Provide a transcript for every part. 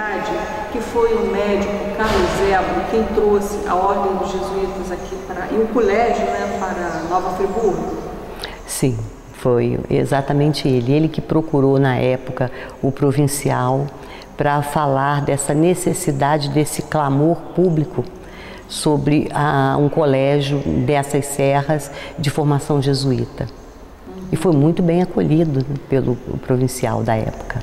cidade, que foi o médico Carlos Zébuli quem trouxe a Ordem dos Jesuítas aqui e o colégio, né, para Nova Friburgo? Sim, foi exatamente ele que procurou na época o provincial para falar dessa necessidade, desse clamor público sobre um colégio dessas serras de formação jesuíta. E foi muito bem acolhido pelo provincial da época.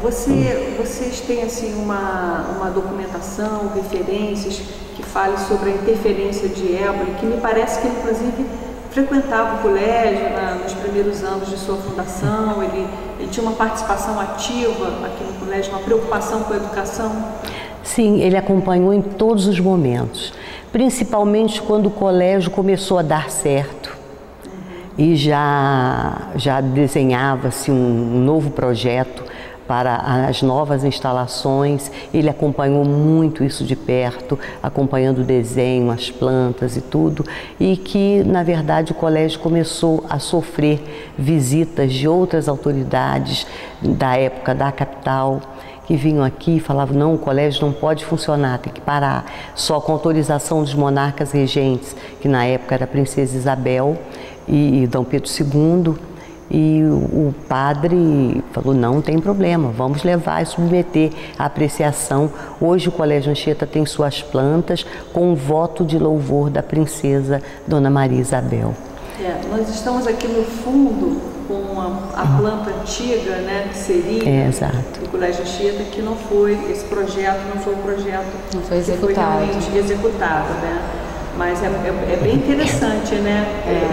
Vocês têm assim uma documentação, referências que falem sobre a interferência de Éboli, que me parece que ele, inclusive, frequentava o colégio nos primeiros anos de sua fundação, ele tinha uma participação ativa aqui no colégio, uma preocupação com a educação? Sim, ele acompanhou em todos os momentos, principalmente quando o colégio começou a dar certo. E já desenhava-se um novo projeto para as novas instalações. Ele acompanhou muito isso de perto, acompanhando o desenho, as plantas e tudo, e que, na verdade, o colégio começou a sofrer visitas de outras autoridades da época da capital, que vinham aqui e falavam: não, o colégio não pode funcionar, tem que parar, só com autorização dos monarcas regentes, que na época era a princesa Isabel e Dom Pedro II, e o padre falou: não tem problema, vamos levar e submeter à apreciação. Hoje o Colégio Anchieta tem suas plantas com um voto de louvor da princesa Dona Maria Isabel. Nós estamos aqui no fundo com a planta antiga, né, que seria exato. do Colégio Anchieta, que não foi, esse projeto não foi um projeto não foi executado. Que foi realmente executado, né? Mas é bem interessante, né,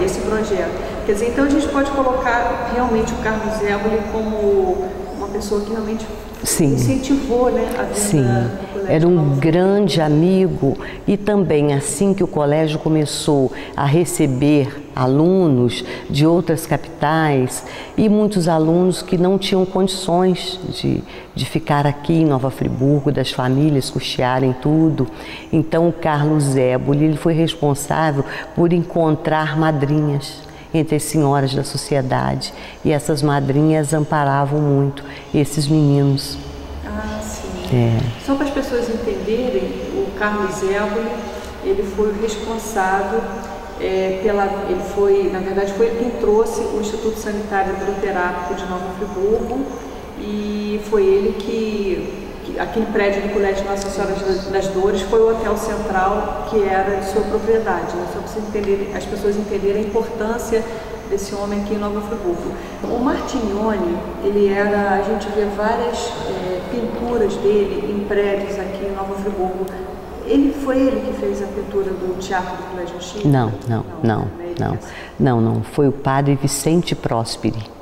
esse projeto. Quer dizer, então a gente pode colocar realmente o Carlos Zébuli como uma pessoa que realmente incentivou, né, a vida do colégio. Era um grande amigo, e também assim que o colégio começou a receber alunos de outras capitais e muitos alunos que não tinham condições de ficar aqui em Nova Friburgo, das famílias custearem tudo. Então o Carlos Zébuli, ele foi responsável por encontrar madrinhas entre as senhoras da sociedade, e essas madrinhas amparavam muito esses meninos. Ah, sim. Só para as pessoas entenderem, o Carlos Zébuli, ele foi o responsável ele foi, na verdade, foi quem trouxe o Instituto Sanitário Hidroterápico de Nova Friburgo, e foi ele que aquele prédio do Colégio Nossa Senhora das Dores foi o Hotel Central, que era de sua propriedade, né? Só para as pessoas entenderem a importância desse homem aqui em Nova Friburgo. O Martignoni, a gente vê várias pinturas dele em prédios aqui em Nova Friburgo. Foi ele que fez a pintura do Teatro do Colégio Anchieta? Não. Foi o padre Vicente Prósperi.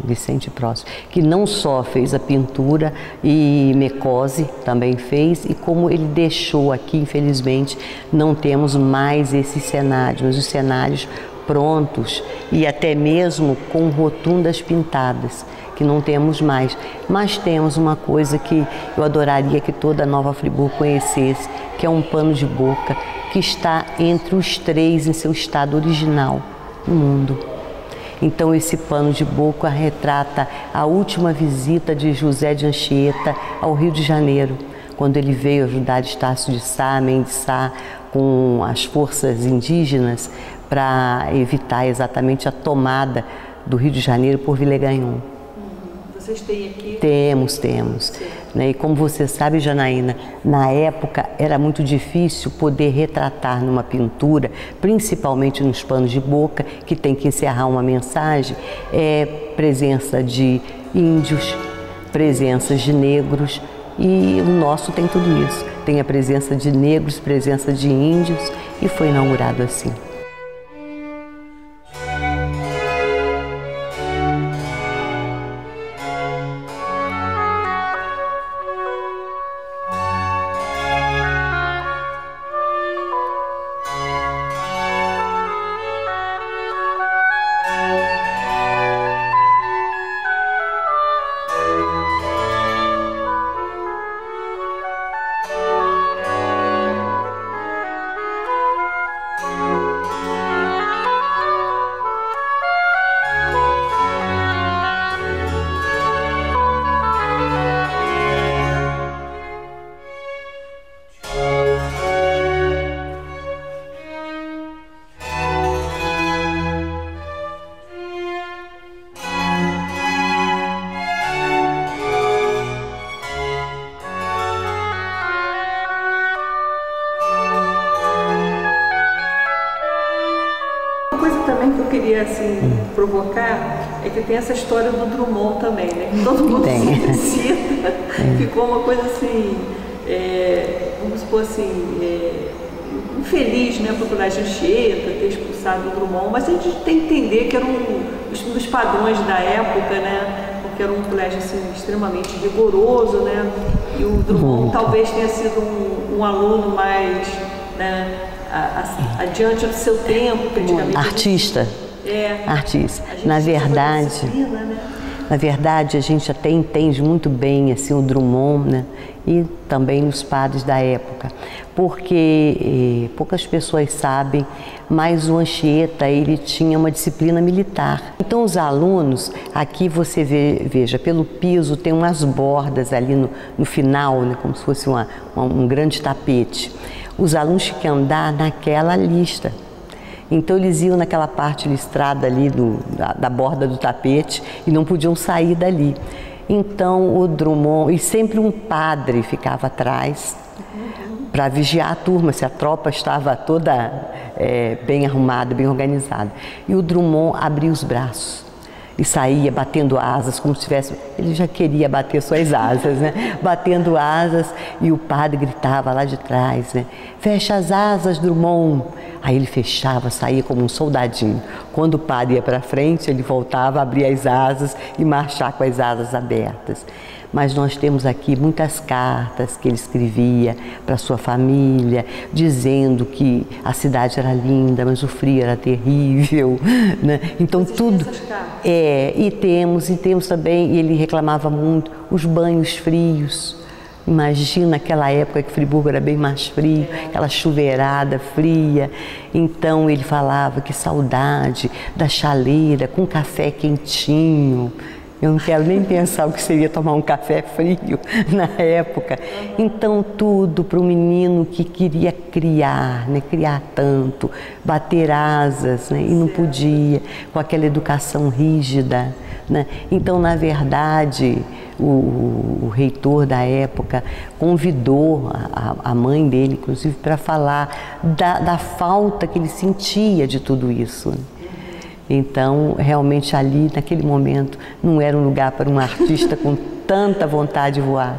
Vicente Prósperi, que não só fez a pintura, e Mecose também fez, e como ele deixou aqui, infelizmente, não temos mais esses cenários, mas os cenários prontos e até mesmo com rotundas pintadas, que não temos mais. Mas temos uma coisa que eu adoraria que toda Nova Friburgo conhecesse, que é um pano de boca que está entre os 3 em seu estado original no mundo. Então esse pano de boca retrata a última visita de José de Anchieta ao Rio de Janeiro, quando ele veio ajudar Estácio de Sá, Mendes de Sá, com as forças indígenas para evitar exatamente a tomada do Rio de Janeiro por Villegagnon. Vocês têm aqui? Temos. E como você sabe, Janaína, na época era muito difícil poder retratar numa pintura, principalmente nos panos de boca, que tem que encerrar uma mensagem, presença de índios, presenças de negros, e o nosso tem tudo isso. Tem a presença de negros, presença de índios, e foi inaugurado assim. queria assim, provocar é que tem essa história do Drummond também, né? Todo mundo cita, ficou uma coisa assim, vamos supor assim, infeliz, né, para o Colégio Anchieta ter expulsado o Drummond, mas a gente tem que entender que era um dos padrões da época, né? Porque era um colégio assim, extremamente rigoroso, né? E o Drummond talvez tenha sido um aluno mais, né, adiante do seu tempo, praticamente. Artista. Artista. Na verdade, a gente até entende muito bem assim, o Drummond, né? E também os padres da época, porque poucas pessoas sabem, mas o Anchieta, ele tinha uma disciplina militar. Então os alunos, aqui você veja, pelo piso tem umas bordas ali no final, né, como se fosse um grande tapete. Os alunos tinham que andar naquela lista. Então eles iam naquela parte listrada ali da borda do tapete e não podiam sair dali. Então o Drummond, e sempre um padre ficava atrás para vigiar a turma, se a tropa estava toda bem arrumada, bem organizada. E o Drummond abria os braços e saía batendo asas, como se tivesse... Ele já queria bater suas asas, né? Batendo asas, e o padre gritava lá de trás, né? Fecha as asas, Drummond. Aí ele fechava, saía como um soldadinho. Quando o padre ia para frente, ele voltava a abrir as asas e marchar com as asas abertas. Mas nós temos aqui muitas cartas que ele escrevia para sua família, dizendo que a cidade era linda, mas o frio era terrível, né? Então tudo e temos também, ele reclamava muito os banhos frios. Imagina aquela época que Friburgo era bem mais frio, aquela chuveirada fria. Então ele falava que saudade da chaleira com café quentinho. Eu não quero nem pensar o que seria tomar um café frio na época. Então, tudo para um menino que queria criar, né? Criar tanto, bater asas, né? E não podia, com aquela educação rígida, né? Então, na verdade, o reitor da época convidou a mãe dele, inclusive, para falar da falta que ele sentia de tudo isso. Então, realmente ali, naquele momento, não era um lugar para um artista com tanta vontade de voar.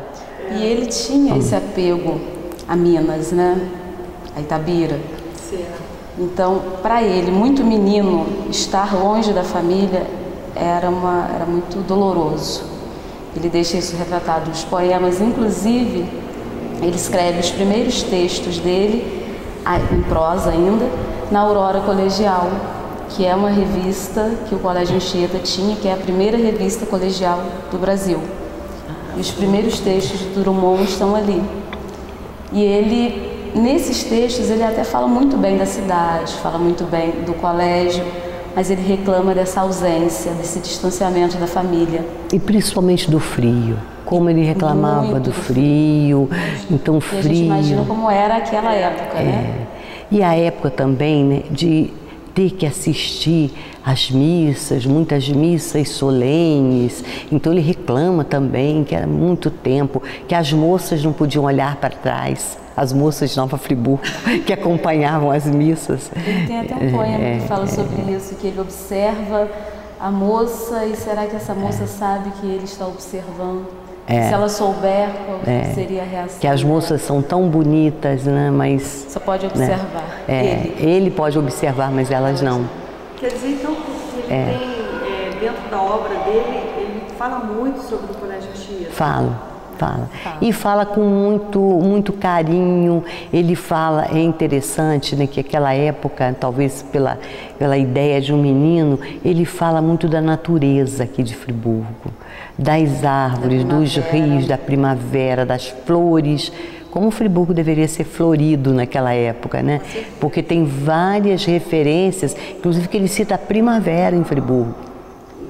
E ele tinha esse apego a Minas, né? A Itabira. Certo. Então, para ele, muito menino, estar longe da família era muito doloroso. Ele deixa isso retratado nos poemas, inclusive, ele escreve os primeiros textos dele, em prosa ainda, na Aurora Colegial, que é uma revista que o Colégio Anchieta tinha, que é a primeira revista colegial do Brasil. E os primeiros textos do Drummond estão ali. E ele, nesses textos, ele até fala muito bem da cidade, fala muito bem do colégio, mas ele reclama dessa ausência, desse distanciamento da família. E principalmente do frio, como ele reclamava muito do frio. Então, frio... E a gente imagina como era aquela época, né? E a época também, né, de ter que assistir às missas, muitas missas solenes. Então ele reclama também que era muito tempo, que as moças não podiam olhar para trás, as moças de Nova Friburgo, que acompanhavam as missas. Ele tem até um poema que fala sobre isso, que ele observa a moça e será que essa moça sabe que ele está observando? Se ela souber, qual seria a reação? Que as moças são tão bonitas, né? Mas... Só pode observar. Ele pode observar, mas elas não. Quer dizer, então, ele tem, dentro da obra dele, ele fala muito sobre o Colégio Anchieta. Fala. E fala com muito carinho. Ele fala, é interessante, né, que aquela época, talvez pela ideia de um menino, ele fala muito da natureza aqui de Friburgo, das árvores, dos rios, da primavera, das flores. Como Friburgo deveria ser florido naquela época, né? Porque tem várias referências, inclusive que ele cita a primavera em Friburgo.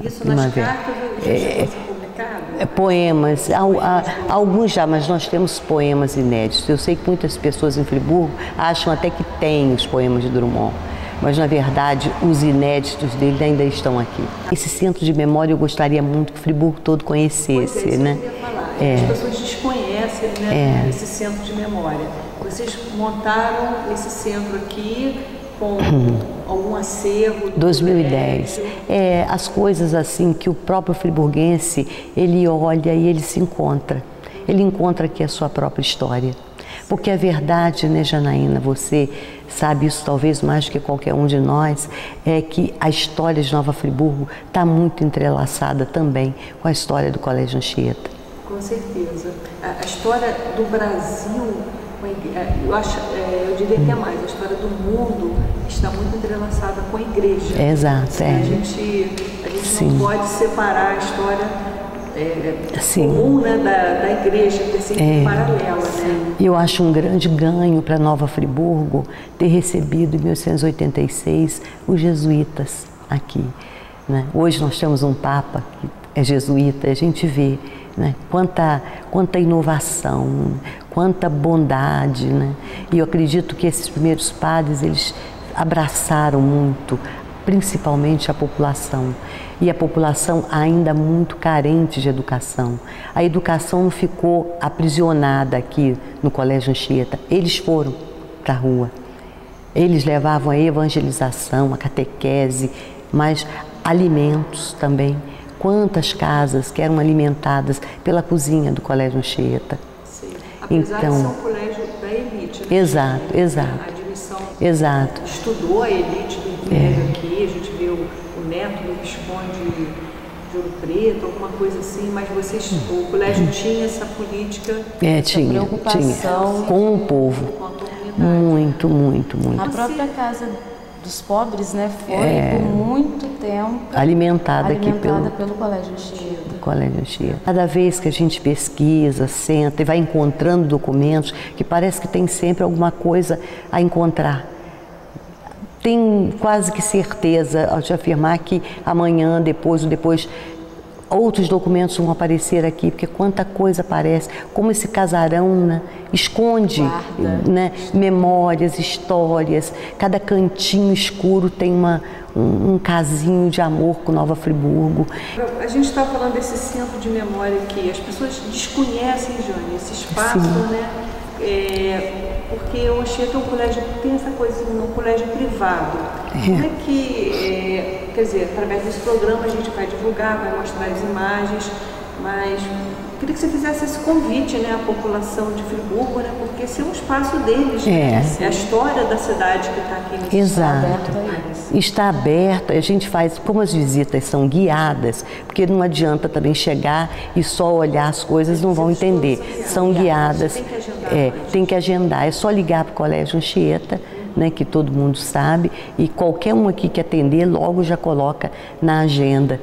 Isso nas cartas do poemas, alguns já, mas nós temos poemas inéditos. Eu sei que muitas pessoas em Friburgo acham até que tem os poemas de Drummond, mas na verdade os inéditos dele ainda estão aqui. Esse centro de memória eu gostaria muito que Friburgo todo conhecesse, né? Eu ia falar. As pessoas desconhecem, né, esse centro de memória. Vocês montaram esse centro aqui com algum acervo? 2010. As coisas assim que o próprio friburguense, ele olha e ele se encontra. Ele encontra aqui a sua própria história. Porque a verdade, né, Janaína, você sabe isso talvez mais do que qualquer um de nós, é que a história de Nova Friburgo está muito entrelaçada também com a história do Colégio Anchieta. Com certeza. A história do Brasil, eu diria até mais, a história do mundo está muito entrelaçada com a igreja. Exato. A gente não pode separar a história comum, né, da igreja, que é sempre paralela. Né? Eu acho um grande ganho para Nova Friburgo ter recebido em 1886 os jesuítas aqui. Né? Hoje nós temos um Papa que é jesuíta, a gente vê, né, quanta inovação, quanta bondade. Né? E eu acredito que esses primeiros padres, eles abraçaram muito, principalmente a população. E a população ainda muito carente de educação. A educação não ficou aprisionada aqui no Colégio Anchieta. Eles foram para a rua. Eles levavam a evangelização, a catequese, mas alimentos também. Quantas casas que eram alimentadas pela cozinha do Colégio Anchieta. Sim. Apesar de ser um colégio da elite. Né? Exato. A admissão estudou a elite do Império aqui, a gente viu o neto do Visconde de Ouro Preto, alguma coisa assim, mas o colégio tinha essa política, tinha preocupação com o povo. Com a comunidade. Muito, muito, muito. A própria casa dos pobres, né, foi por muito tempo alimentada aqui pelo Colégio Anchieta. Cada vez que a gente pesquisa, senta e vai encontrando documentos, que parece que tem sempre alguma coisa a encontrar. Tem quase que certeza de afirmar que amanhã, depois, outros documentos vão aparecer aqui, porque quanta coisa aparece, como esse casarão, né, esconde, né, memórias, histórias, cada cantinho escuro tem um casinho de amor com Nova Friburgo. A gente está falando desse centro de memória aqui, as pessoas desconhecem, Jane, esse espaço, né? Porque o Anchieta é um colégio que tem essa coisa, um colégio privado. Como é que, quer dizer, através desse programa a gente vai divulgar, vai mostrar as imagens, mas queria que você fizesse esse convite, né, à população de Friburgo, né, porque esse é um espaço deles, né? É a história da cidade que está aqui nesse Exato. Está aberto, a gente faz, como as visitas são guiadas, porque não adianta também chegar e só olhar as coisas, não vão entender. São guiadas, tem que agendar, é só ligar para o Colégio Anchieta, né, que todo mundo sabe, e qualquer um aqui que atender logo já coloca na agenda.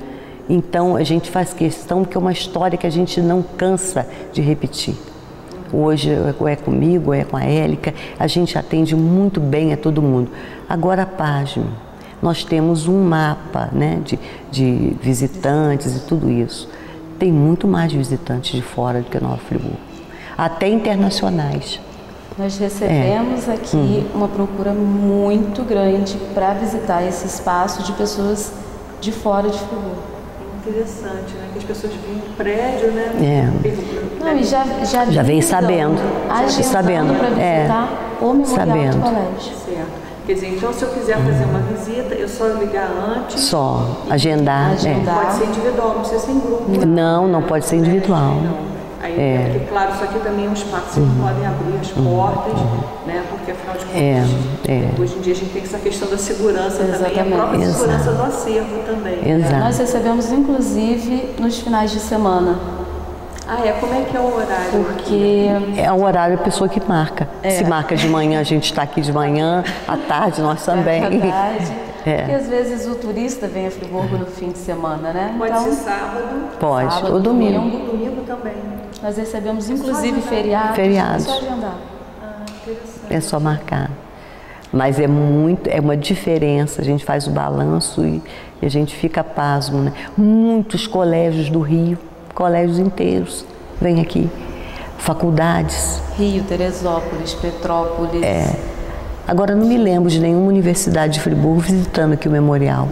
Então a gente faz questão, porque é uma história que a gente não cansa de repetir. Hoje é comigo, é com a Élica, a gente atende muito bem a todo mundo. Agora, pasme, nós temos um mapa, né, de visitantes e tudo isso. Tem muito mais visitantes de fora do que Nova Friburgo, até internacionais. Nós recebemos aqui uma procura muito grande para visitar esse espaço de pessoas de fora de Friburgo. Interessante, né? Que as pessoas vêm no prédio, né? Não, e já vem sabendo. Para visitar o Memorial do Colégio. Certo. Quer dizer, então se eu quiser fazer uma visita, eu só ligar antes. Só agendar. Pode ser individual, não precisa ser em grupo. Não pode ser individual. Aí, porque, claro, isso aqui também é um espaço que não podem abrir as portas, né? Porque afinal de contas, hoje em dia a gente tem essa questão da segurança também, a própria segurança do acervo também. Nós recebemos, inclusive, nos finais de semana. Como é que é o horário? Porque é o horário da pessoa que marca. Se marca de manhã, a gente está aqui de manhã, à tarde nós também. À tarde. Porque às vezes o turista vem a Friburgo no fim de semana, né? Pode ser sábado. Pode, sábado, ou domingo. Domingo também. Nós recebemos inclusive feriados. É só agendar. Interessante. É só marcar. Mas é uma diferença, a gente faz o balanço e a gente fica pasmo, né? Muitos colégios do Rio, colégios inteiros, vêm aqui. Faculdades. Rio, Teresópolis, Petrópolis. Agora, não me lembro de nenhuma universidade de Friburgo visitando aqui o memorial.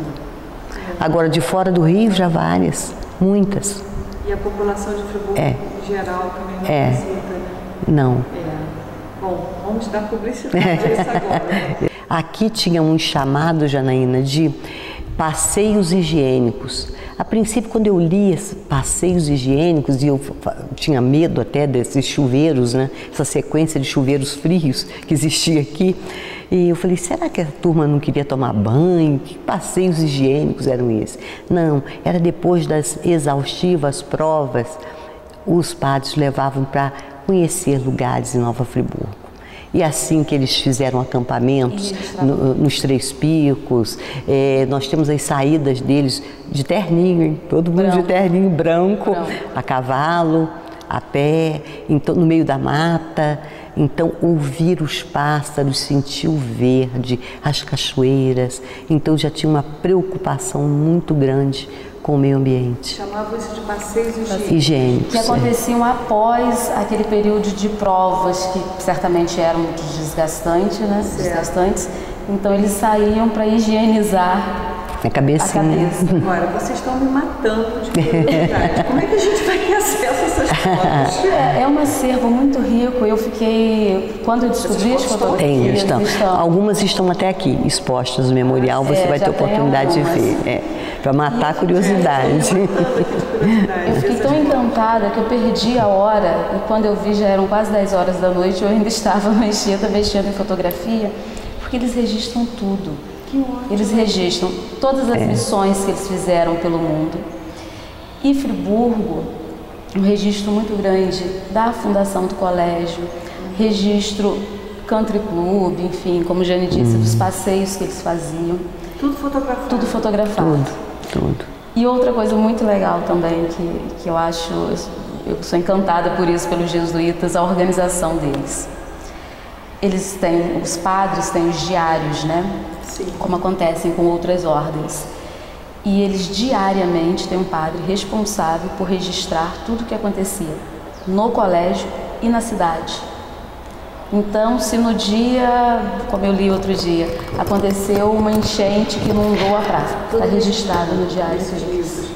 Agora, de fora do Rio, já várias, muitas. E a população de Friburgo, em geral, também não visita, né? Não. Bom, vamos dar publicidade a isso agora. Aqui tinha um chamado, Janaína, de passeios higiênicos. A princípio, quando eu li esses passeios higiênicos, e eu tinha medo até desses chuveiros, né? Essa sequência de chuveiros frios que existia aqui, e eu falei, será que a turma não queria tomar banho? Que passeios higiênicos eram esses? Não, era depois das exaustivas provas, os padres levavam para conhecer lugares em Nova Friburgo. E assim que eles fizeram acampamentos nos Três Picos, nós temos as saídas deles de terninho, hein? Todo mundo de terninho branco, a cavalo, a pé, então, no meio da mata. Então, ouvir os pássaros, sentir o verde, as cachoeiras. Então, já tinha uma preocupação muito grande com o meio ambiente. Chamavam isso de passeios higiênicos. Que aconteciam após aquele período de provas, que certamente eram muito desgastantes, né? Desgastantes. Então, eles saíam para higienizar a cabecinha. Agora, vocês estão me matando de curiosidade. Como é que a gente vai ter acesso a essas fotos? É um acervo muito rico. Eu fiquei, quando eu descobri as fotografias, estão. Algumas estão até aqui, expostas no memorial, você vai ter oportunidade de ver. Para matar a curiosidade. Eu fiquei tão encantada que eu perdi a hora, e quando eu vi já eram quase 10 horas da noite, eu ainda estava mexendo em fotografia, porque eles registram tudo. Eles registram todas as missões que eles fizeram pelo mundo. E Friburgo, um registro muito grande da fundação do colégio, registro country club, enfim, como Jane disse, dos passeios que eles faziam. Tudo fotografado. Tudo fotografado. Tudo. E outra coisa muito legal também, que eu acho, eu sou encantada por isso, pelos jesuítas, a organização deles. Eles têm, os padres têm os diários, né? Sim. Como acontecem com outras ordens. E eles diariamente têm um padre responsável por registrar tudo o que acontecia no colégio e na cidade. Então, se no dia, como eu li outro dia, aconteceu uma enchente que inundou a praça, está registrado no diário deles.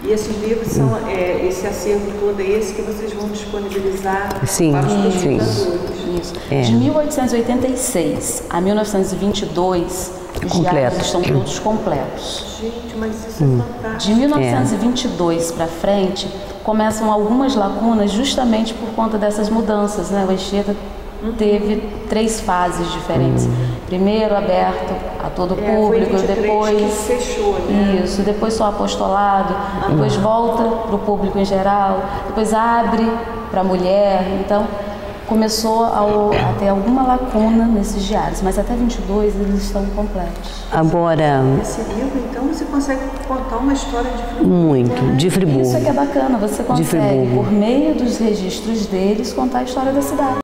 E esses livros são, esse acervo todo é esse que vocês vão disponibilizar para os pesquisadores? Isso. De 1886 a 1922, os diários estão todos completos. Gente, mas isso é fantástico. De 1922 para frente, começam algumas lacunas justamente por conta dessas mudanças, né? O Anchieta teve 3 fases diferentes. Primeiro aberto a todo o público, depois que fechou, né? Isso, depois só apostolado, depois volta para o público em geral, depois abre para a mulher. Então começou a ter alguma lacuna nesses diários, mas até 22 eles estão completos. Agora, esse livro, então, você consegue contar uma história de Friburgo? Muito, de Friburgo. Isso é que é bacana, você consegue, por meio dos registros deles, contar a história da cidade.